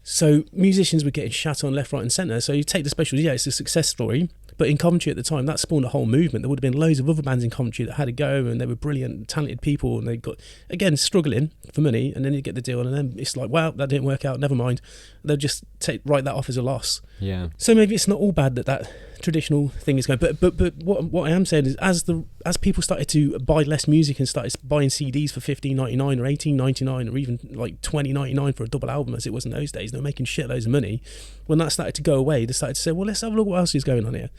So musicians were getting shat on left, right and centre. So you take the Specials, yeah, it's a success story. But in Coventry at the time, that spawned a whole movement. There would have been loads of other bands in Coventry that had a go, and they were brilliant, talented people, and they got, again, struggling for money, and then you get the deal, and then it's like, well, that didn't work out, never mind. They'll just write that off as a loss. Yeah. So maybe it's not all bad that traditional thing is going. But what I am saying is, as people started to buy less music and started buying CDs for $15.99 or $18.99 or even like $20.99 for a double album, as it was in those days, they were making shitloads of money. When that started to go away, they started to say, well, let's have a look what else is going on here.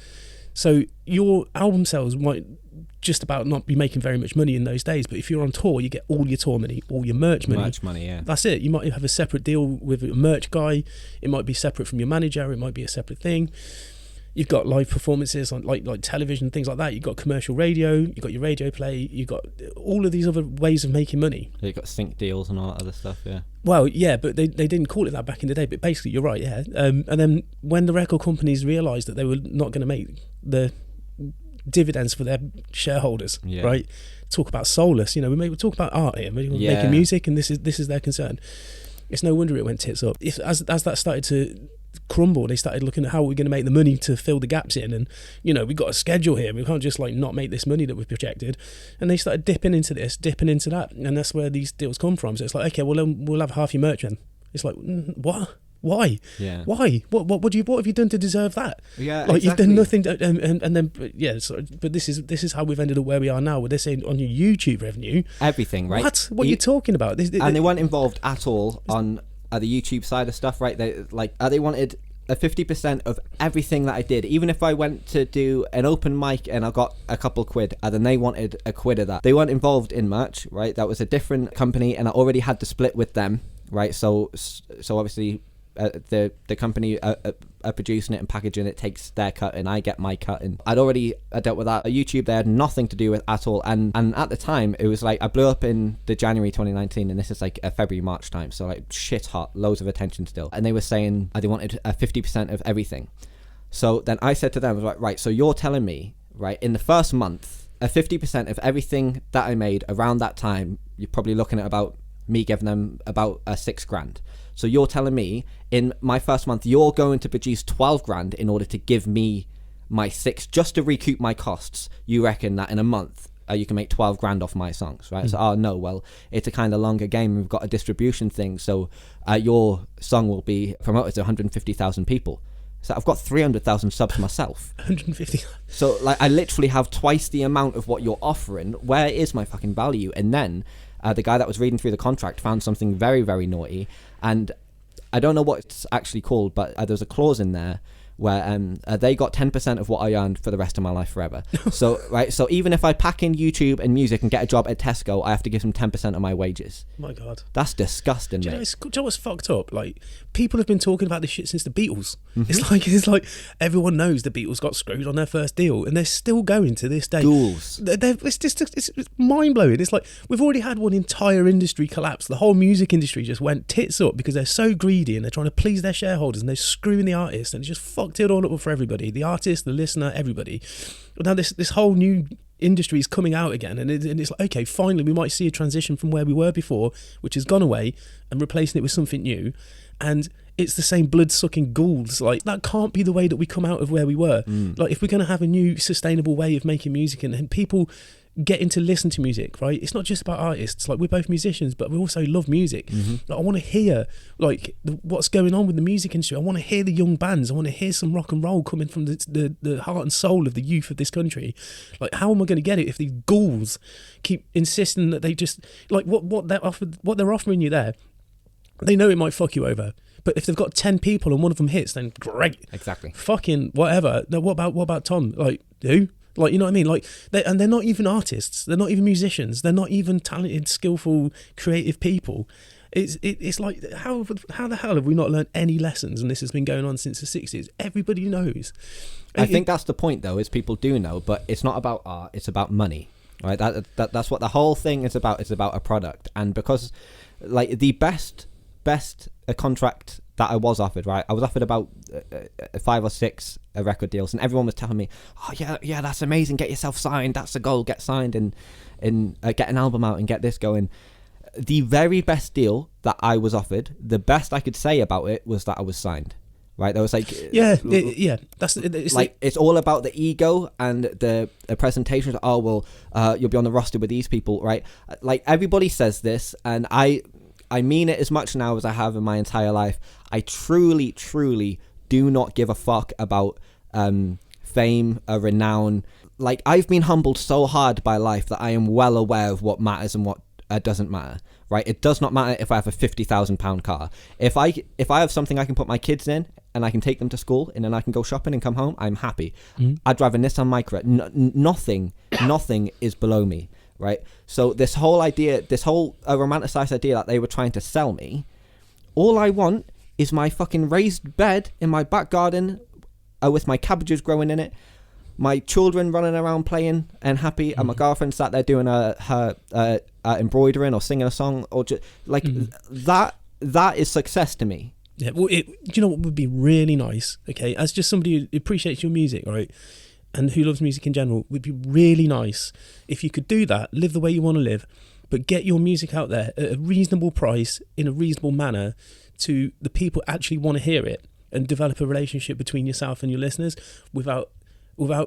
So your album sales might just about not be making very much money in those days, but if you're on tour, you get all your tour money, all your merch money. Yeah. That's it. You might have a separate deal with a merch guy. It might be separate from your manager. It might be a separate thing. You've got live performances on like television, things like that. You've got commercial radio. You've got your radio play. You've got all of these other ways of making money. You've got sync deals and all that other stuff, yeah. Well, yeah, but they didn't call it that back in the day. But basically, you're right, yeah. And then when the record companies realised that they were not going to make the dividends for their shareholders, right? Talk about soulless, you know. We talk about art here, making music, and this is their concern. It's no wonder it went tits up. If as that started to crumble, they started looking at how we're going to make the money to fill the gaps in, and you know, we've got a schedule here. We can't just like not make this money that we've projected. And they started dipping into this, dipping into that, and that's where these deals come from. So it's like, okay, well then we'll have half your merch then. It's like, what? Why? Yeah. Why? What have you done to deserve that? Yeah, like exactly. You've done nothing to, and then yeah. So, but this is how we've ended up where we are now. Where they're saying on your YouTube revenue, everything, right? What are you talking about? And they weren't involved at all on the YouTube side of stuff, right? They wanted a 50% of everything that I did. Even if I went to do an open mic and I got a couple quid, and then they wanted a quid of that. They weren't involved in much, right? That was a different company, and I already had to split with them, right? So obviously. The company are producing it and packaging it takes their cut, and I get my cut, and I'd already dealt with that. YouTube they had nothing to do with at all, and at the time it was like I blew up in the January 2019, and this is like a February March time, so like shit hot, loads of attention still, and they were saying they wanted a 50% of everything. So then I said to them, I was like, right, so you're telling me, right, in the first month a 50% of everything that I made around that time, you're probably looking at about me giving them about $6,000. So you're telling me in my first month, you're going to produce 12 grand in order to give me my 6 just to recoup my costs. You reckon that in a month you can make 12 grand off my songs, right? So, no, well, it's a kind of longer game. We've got a distribution thing. So your song will be promoted to 150,000 people. So I've got 300,000 subs myself. 150. So like I literally have twice the amount of what you're offering. Where is my fucking value? And then the guy that was reading through the contract found something very, very naughty. And I don't know what it's actually called, but there's a clause in there where they got 10% of what I earned for the rest of my life forever. So right, so even if I pack in YouTube and music and get a job at Tesco, I have to give them 10% of my wages. My God, that's disgusting. Do you know what's fucked up? Like, people have been talking about this shit since the Beatles. It's like everyone knows the Beatles got screwed on their first deal, and they're still going to this day. Ghouls. It's mind blowing. It's like we've already had one entire industry collapse. The whole music industry just went tits up because they're so greedy and they're trying to please their shareholders, and they're screwing the artists, and it's just fucked it all up for everybody, the artist, the listener, everybody. But now this whole new industry is coming out again, and it's like, okay, finally we might see a transition from where we were before, which has gone away, and replacing it with something new. And it's the same blood-sucking ghouls. Like, that can't be the way that we come out of where we were. Like, if we're going to have a new sustainable way of making music and people getting to listen to music, right? It's not just about artists. Like, we're both musicians, but we also love music. Like, I want to hear like what's going on with the music industry. I want to hear the young bands. I want to hear some rock and roll coming from the heart and soul of the youth of this country. Like, how am I going to get it if these ghouls keep insisting that they just like what they're offering you there? They know it might fuck you over, But if they've got 10 people and one of them hits, then great. Exactly. Fucking whatever. Now, what about Tom? Like, who? Like, you know what I mean? Like, they're not even artists. They're not even musicians. They're not even talented, skillful, creative people. It's like, how the hell have we not learned any lessons? And this has been going on since the 60s. Everybody knows. I think that's the point, though, is people do know, but it's not about art. It's about money, right? That's what the whole thing is about. It's about a product. And because, like, the best contract that I was offered, right? I was offered about 5 or 6 record deals, and everyone was telling me, "Oh yeah, that's amazing. Get yourself signed. That's the goal. Get signed and get an album out and get this going." The very best deal that I was offered, the best I could say about it was that I was signed. Right? There was like it's all about the ego and the presentation. Oh well, you'll be on the roster with these people, right? Like everybody says this, and I mean it as much now as I have in my entire life. I truly do not give a fuck about fame, renown. Like, I've been humbled so hard by life that I am well aware of what matters and what doesn't matter. Right? It does not matter if I have a £50,000 car. If I have something I can put my kids in and I can take them to school and then I can go shopping and come home, I'm happy. I drive a Nissan Micra. Nothing is below me. Right? So this whole idea, this whole romanticized idea that they were trying to sell me, all I want is my fucking raised bed in my back garden with my cabbages growing in it, my children running around playing and happy, and my girlfriend sat there doing her embroidering or singing a song, or just like that is success to me. Yeah, well, do you know what would be really nice? Okay, as just somebody who appreciates your music, right, and who loves music in general, would be really nice if you could do that, live the way you want to live, but get your music out there at a reasonable price in a reasonable manner to the people who actually want to hear it, and develop a relationship between yourself and your listeners without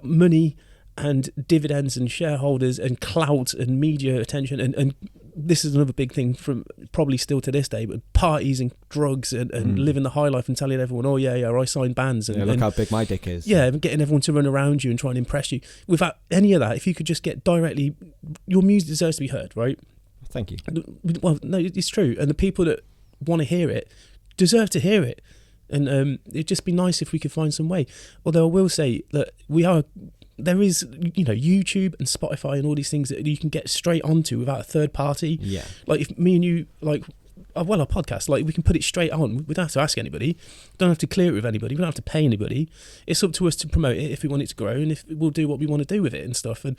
money and dividends and shareholders and clout and media attention and this is another big thing from probably still to this day, but parties and drugs and living the high life and telling everyone, oh yeah, I signed bands and look how big my dick is. Yeah, and getting everyone to run around you and try and impress you. Without any of that, if you could just get directly, your music deserves to be heard, right? Thank you. Well, no, it's true, and the people that want to hear it deserve to hear it. And it'd just be nice if we could find some way. Although I will say that there is, you know, YouTube and Spotify and all these things that you can get straight onto without a third party. Yeah. Like if me and you, like, our podcast, like we can put it straight on. We don't have to ask anybody. Don't have to clear it with anybody. We don't have to pay anybody. It's up to us to promote it if we want it to grow, and if we'll do what we want to do with it and stuff. And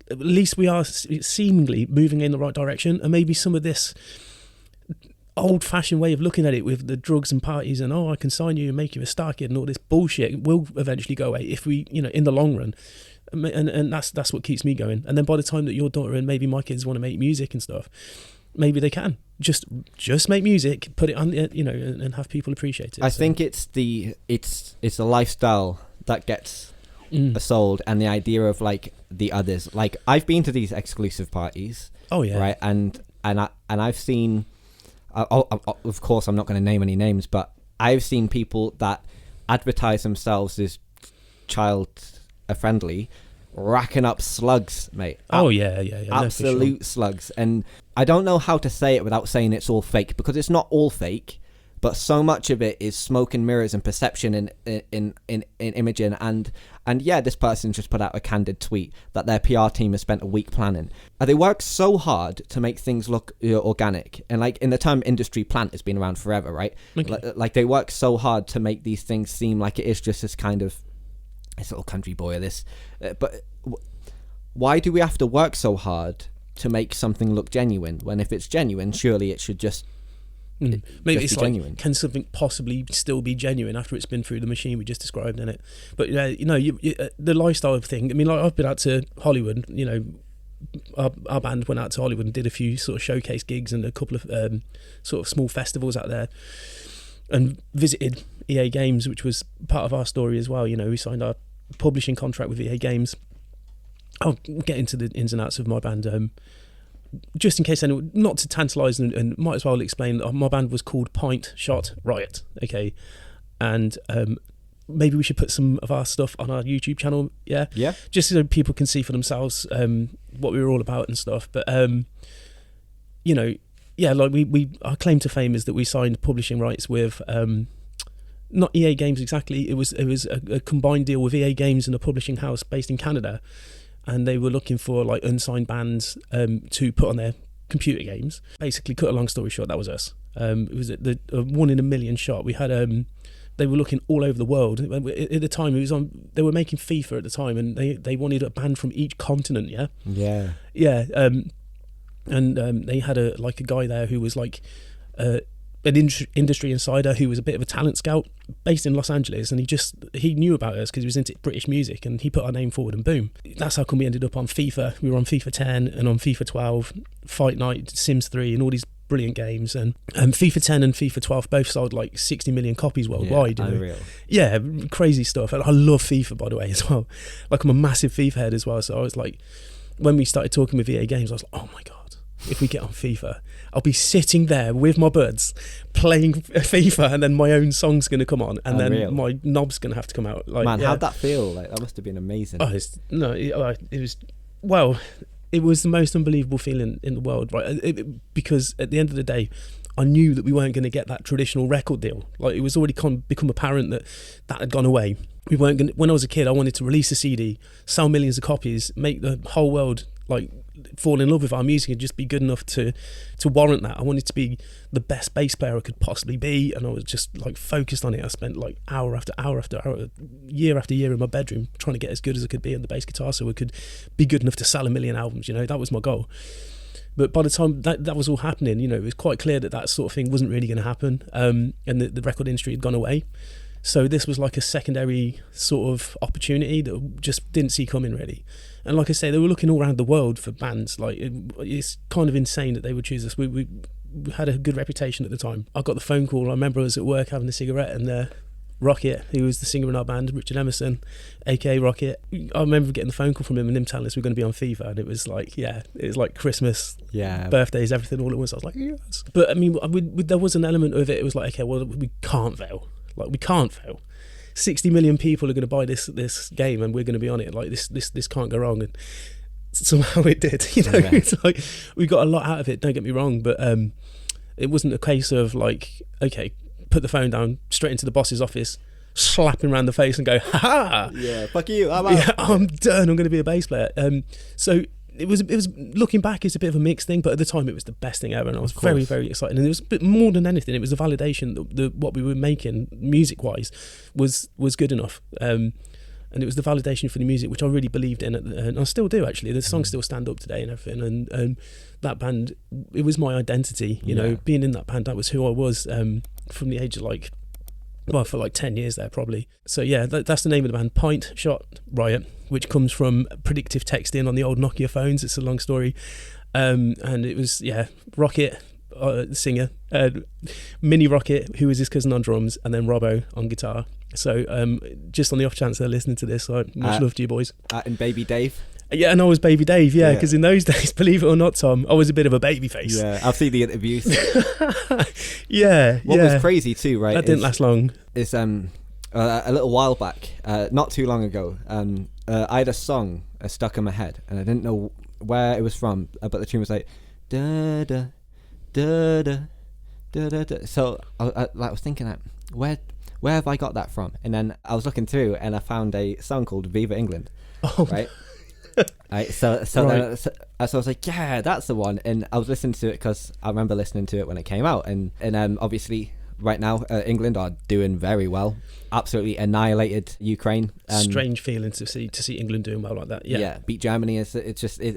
at least we are seemingly moving in the right direction. And maybe some of this old-fashioned way of looking at it with the drugs and parties and I can sign you and make you a star kid and all this bullshit will eventually go away if we, you know, in the long run, and that's what keeps me going. And then by the time that your daughter and maybe my kids want to make music and stuff, maybe they can just make music, put it on, you know, and have people appreciate it. I think it's the lifestyle that gets sold, and the idea of like the others. Like I've been to these exclusive parties. Oh yeah, right, and I've seen. Of course, I'm not going to name any names, but I've seen people that advertise themselves as child friendly, racking up slugs, mate. Oh yeah, absolute sure. Slugs. And I don't know how to say it without saying it's all fake, because it's not all fake, but so much of it is smoke and mirrors and perception in imaging. And yeah, this person just put out a candid tweet that their PR team has spent a week planning. They work so hard to make things look organic. And like in the term industry, plant has been around forever, right? Okay. Like they work so hard to make these things seem like it is just this kind of this little country boy or this. But why do we have to work so hard to make something look genuine, when if it's genuine, surely it should just maybe it's like, genuine. Can something possibly still be genuine after it's been through the machine we just described in it? But you know, the lifestyle thing. I mean, like I've been out to Hollywood. You know, our band went out to Hollywood and did a few sort of showcase gigs and a couple of sort of small festivals out there, and visited EA Games, which was part of our story as well. You know, we signed our publishing contract with EA Games. I'll get into the ins and outs of my band. Just in case anyone, not to tantalise and might as well explain, my band was called Pint Shot Riot, okay? And maybe we should put some of our stuff on our YouTube channel, yeah? Yeah. Just so people can see for themselves what we were all about and stuff. But, you know, yeah, like our claim to fame is that we signed publishing rights with not EA Games exactly. It was a combined deal with EA Games and a publishing house based in Canada, and they were looking for like unsigned bands to put on their computer games. Basically, cut a long story short, that was us. It was the 1 in a million shot. We had they were looking all over the world at the time. It was on. They were making FIFA at the time, and they wanted a band from each continent. Yeah. And they had a guy there who was like an industry insider who was a bit of a talent scout based in Los Angeles, and he knew about us because he was into British music, and he put our name forward, and boom, that's how come we ended up on FIFA. We were on FIFA 10 and on FIFA 12, Fight Night, Sims 3, and all these brilliant games. And FIFA 10 and FIFA 12 both sold like 60 million copies worldwide. Yeah, unreal. Yeah, crazy stuff. And I love FIFA, by the way, as well. Like, I'm a massive FIFA head as well. So I was like, when we started talking with EA Games, I was like, oh my god, if we get on FIFA, I'll be sitting there with my buds playing FIFA, and then my own song's going to come on, and then my knob's going to have to come out. Like, man, how'd that feel? Like, that must have been amazing. It was the most unbelievable feeling in the world, right? Because at the end of the day, I knew that we weren't going to get that traditional record deal. Like, it was already become apparent that had gone away. We weren't going. When I was a kid, I wanted to release a CD, sell millions of copies, make the whole world like fall in love with our music, and just be good enough to warrant that. I wanted to be the best bass player I could possibly be, and I was just like focused on it. I spent like hour after hour after hour, year after year in my bedroom trying to get as good as I could be on the bass guitar, so I could be good enough to sell 1 million albums. You know, that was my goal. But by the time that was all happening, you know, it was quite clear that sort of thing wasn't really going to happen, and the record industry had gone away. So this was like a secondary sort of opportunity that just didn't see coming, really. And like I say, they were looking all around the world for bands. Like, it's kind of insane that they would choose us. We had a good reputation at the time. I got the phone call. I remember I was at work having a cigarette, and Rocket, who was the singer in our band, Richard Emerson, aka Rocket, I remember getting the phone call from him and him telling us we were going to be on FIFA, and it was like, Christmas, birthdays, everything all at once. I was like, yes. But I mean, there was an element of it. It was like, okay, well, we can't fail. Like, we can't fail. 60 million people are going to buy this game, and we're going to be on it. Like, this can't go wrong. And somehow it did. You know, It's like we got a lot out of it. Don't get me wrong, but it wasn't a case of like, okay, put the phone down, straight into the boss's office, slap him around the face, and go, ha ha! Yeah, fuck you. I'm out. Yeah, I'm done. I'm going to be a bass player. So. It was looking back, it's a bit of a mixed thing, but at the time it was the best thing ever, and I was very, very excited. And it was a bit more than anything, it was the validation that what we were making music wise was good enough, and it was the validation for the music, which I really believed in, and I still do actually. The songs still stand up today and everything, and that band, it was my identity, you know, being in that band, that was who I was from the age of for like 10 years there probably. So yeah, that's the name of the band, Pint Shot Riot, which comes from predictive texting on the old Nokia phones. It's a long story. And it was, Rocket, the singer, Mini Rocket, who was his cousin on drums, and then Robbo on guitar. So just on the off chance they're listening to this, much love to you boys. And Baby Dave. Yeah, and I was Baby Dave, because in those days, believe it or not, Tom, I was a bit of a baby face. Yeah, I've seen the interviews. What was crazy too, right? That didn't last long. Is a little while back, not too long ago, I had a song stuck in my head, and I didn't know where it was from, but the tune was like da da da da da da da. So I was thinking, like, where have I got that from? And then I was looking through, and I found a song called Viva England. Oh. Right. Right, so I was like, yeah, that's the one. And I was listening to it because I remember listening to it when it came out, and obviously right now England are doing very well, absolutely annihilated Ukraine. Strange feeling to see England doing well like that. Beat Germany. It's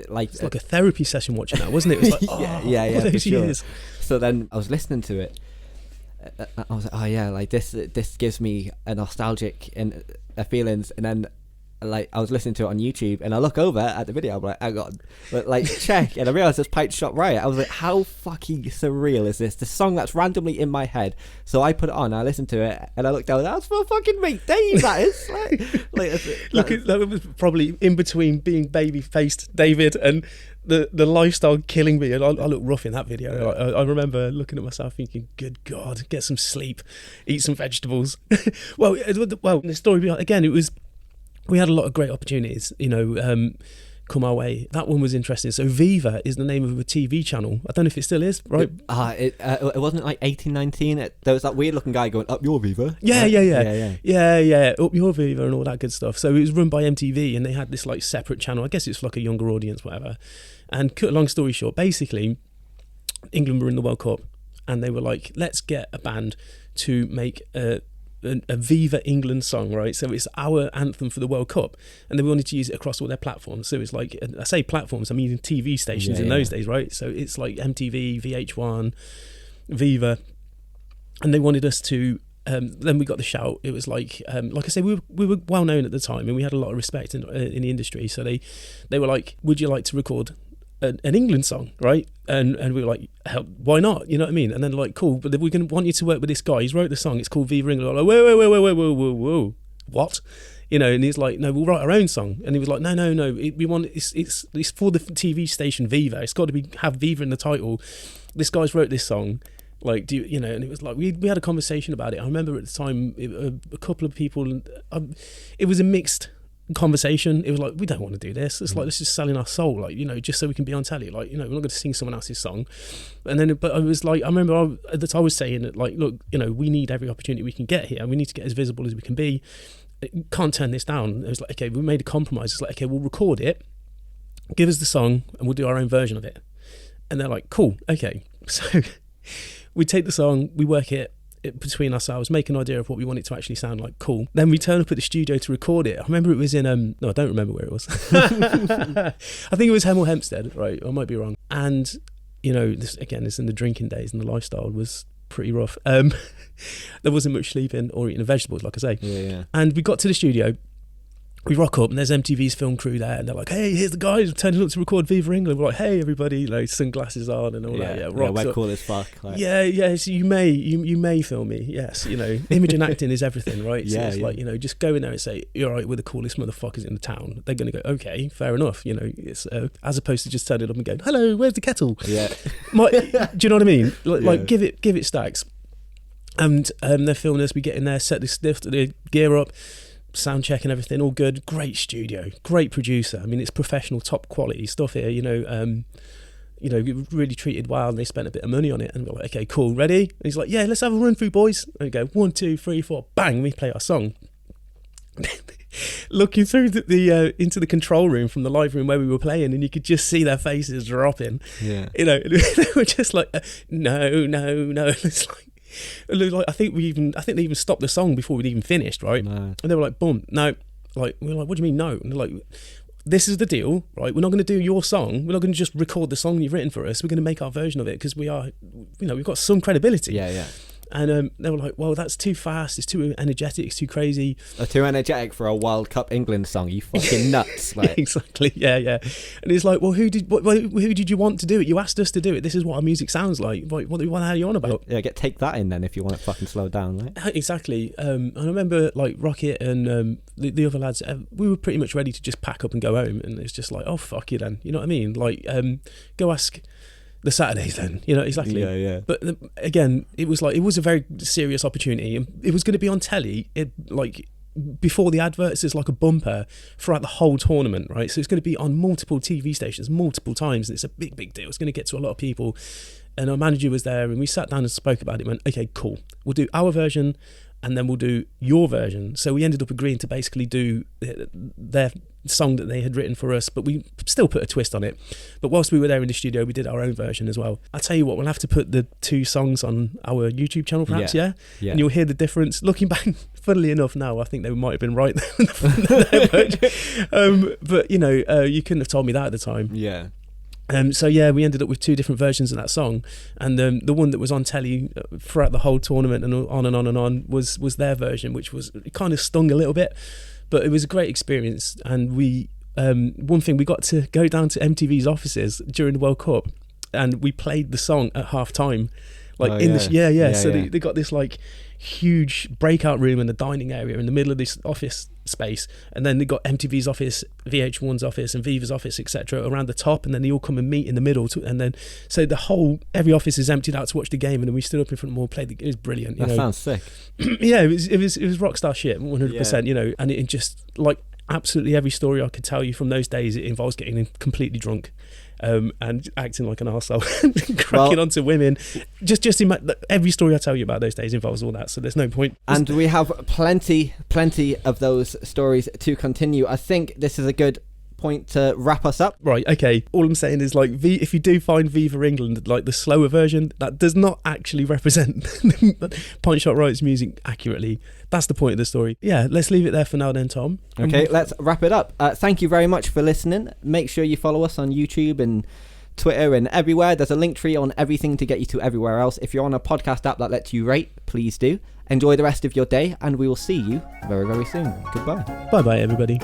like a therapy session watching that, wasn't it? It was like, all those years. So then I was listening to it, I was like, oh yeah, like this gives me a nostalgic feelings. And then like I was listening to it on YouTube, and I look over at the video, I'm like, hang on, but like check, and I realised it's Pint Shot Riot. I was like, how fucking surreal is this? The song that's randomly in my head. So I put it on, I listened to it, and I looked down, that's for fucking mate Dave, that is. That was probably in between being baby-faced David and the lifestyle killing me, and I look rough in that video. I remember looking at myself thinking, good God, get some sleep, eat some vegetables. well, the story behind, again, it was, we had a lot of great opportunities, you know, come our way. That one was interesting. So Viva is the name of a TV channel. I don't know if it still is, right? It wasn't like 1819. There was that weird looking guy going, "Up your Viva." Yeah. Up your Viva and all that good stuff. So it was run by MTV, and they had this like separate channel. I guess it's for like a younger audience, whatever. And cut a long story short, basically, England were in the World Cup, and they were like, let's get a band to make a Viva England song, right? So it's our anthem for the World Cup, and they wanted to use it across all their platforms. So it's like, I say platforms, I mean TV stations in those days, right? So it's like MTV, VH1, Viva, and they wanted us to. Then we got the shout. It was like I say, we were well known at the time, and we had a lot of respect in the industry. So they were like, would you like to record an England song, right? And we were like, hell, why not? You know what I mean? And then like, cool, but we're going to want you to work with this guy. He's wrote the song. It's called Viva England. I'm like, whoa, what? You know, and he's like, no, we'll write our own song. And he was like, no, we want it's for the TV station Viva. It's got to have Viva in the title. This guy's wrote this song. Like, do you know? And it was like we had a conversation about it. I remember at the time, a couple of people. It was a mixed conversation. It was like, we don't want to do this. It's like, let's just selling our soul, like, you know, just so we can be on telly. Like, you know, we're not going to sing someone else's song. And then, but I was like, I remember I was saying that, like, look, you know, we need every opportunity we can get here. We need to get as visible as we can be. Can't turn this down. It was like, okay, we made a compromise. It's like, okay, we'll record it, give us the song, and we'll do our own version of it. And they're like, cool, okay. So we take the song, we work it between ourselves, make an idea of what we want it to actually sound like. Cool. Then we turn up at the studio to record it. I remember it was in no, I don't remember where it was. I think it was Hemel Hempstead, right? I might be wrong. And you know, this is in the drinking days, and the lifestyle was pretty rough. There wasn't much sleeping or eating vegetables, like I say. Yeah. And we got to the studio. We rock up, and there's MTV's film crew there, and they're like, hey, here's the guys turning up to record Viva England. We're like, hey, everybody, you know, sunglasses on and all that. Yeah, we're cool as fuck. Like. Yeah, so you may film me, yes, you know, image and acting is everything, right? So it's like, you know, just go in there and say, you're right, we're the coolest motherfuckers in the town. They're going to go, okay, fair enough, you know, it's as opposed to just turning up and going, hello, where's the kettle? Yeah. Do you know what I mean? Like give it stacks. And they're filming us, we get in there, set the gear up, sound check and everything, all good. Great studio, great producer. I mean, it's professional, top quality stuff here. You know, really treated well, and they spent a bit of money on it. And we're like, okay, cool, ready? And he's like, yeah, let's have a run through, boys. And we go 1, 2, 3, 4, bang. We play our song. Looking through the into the control room from the live room where we were playing, and you could just see their faces dropping. Yeah, you know, they were just like, no. It's like. I think they even stopped the song before we'd even finished, right? No. And they were like, boom, no. Like, we were like, what do you mean no? And they're like, this is the deal, right? We're not going to do your song. We're not going to just record the song you've written for us. We're going to make our version of it because we are, you know, we've got some credibility. Yeah. And they were like, well, that's too fast, it's too energetic, it's too crazy. Too energetic for a World Cup England song, you fucking nuts. Like. Exactly, yeah. And it's like, well, who did you want to do it? You asked us to do it. This is what our music sounds like. What the hell are you on about? Yeah, take that in then if you want it fucking slowed down. Right? Exactly. And I remember like Rocket and the other lads, we were pretty much ready to just pack up and go home. And it's just like, oh, fuck you then. You know what I mean? Like, go ask the Saturdays then, you know, exactly. Yeah. But again, it was a very serious opportunity, and it was going to be on telly. Before the adverts, it's like a bumper throughout the whole tournament, right? So it's going to be on multiple TV stations multiple times, and it's a big deal. It's going to get to a lot of people. And our manager was there, and we sat down and spoke about it and went, okay, cool, we'll do our version and then we'll do your version. So we ended up agreeing to basically do their song that they had written for us, but we still put a twist on it. But whilst we were there in the studio, we did our own version as well. I'll tell you what, we'll have to put the 2 songs on our YouTube channel perhaps, yeah? And you'll hear the difference. Looking back, funnily enough now, I think they might have been right there. But, you know, you couldn't have told me that at the time. Yeah. So yeah, we ended up with 2 different versions of that song, and the one that was on telly throughout the whole tournament and on was their version, which was, it kind of stung a little bit, but it was a great experience. And we one thing, we got to go down to MTV's offices during the World Cup, and we played the song at half time, like they got this like huge breakout room in the dining area in the middle of this office space, and then they got MTV's office, VH1's office, and Viva's office, etc. around the top, and then they all come and meet in the middle and then so every office is emptied out to watch the game, and then we stood up in front of them all, played it was brilliant. That sounds sick. Yeah, it was rock star shit, 100%. You know, and it just like absolutely every story I could tell you from those days, it involves getting completely drunk. And acting like an arsehole, cracking onto women. Just every story I tell you about those days involves all that, so there's no point. And we have plenty of those stories to continue. I think this is a good point to wrap us up. Right, okay. All I'm saying is, like, if you do find Viva England, like the slower version, that does not actually represent Pint Shot Riot's music accurately. That's the point of the story. Yeah, let's leave it there for now then, Tom. Okay, let's wrap it up. Thank you very much for listening. Make sure you follow us on YouTube and Twitter and everywhere. There's a link tree on everything to get you to everywhere else. If you're on a podcast app that lets you rate, please do. Enjoy the rest of your day, and we will see you very, very soon. Goodbye. Bye-bye, everybody.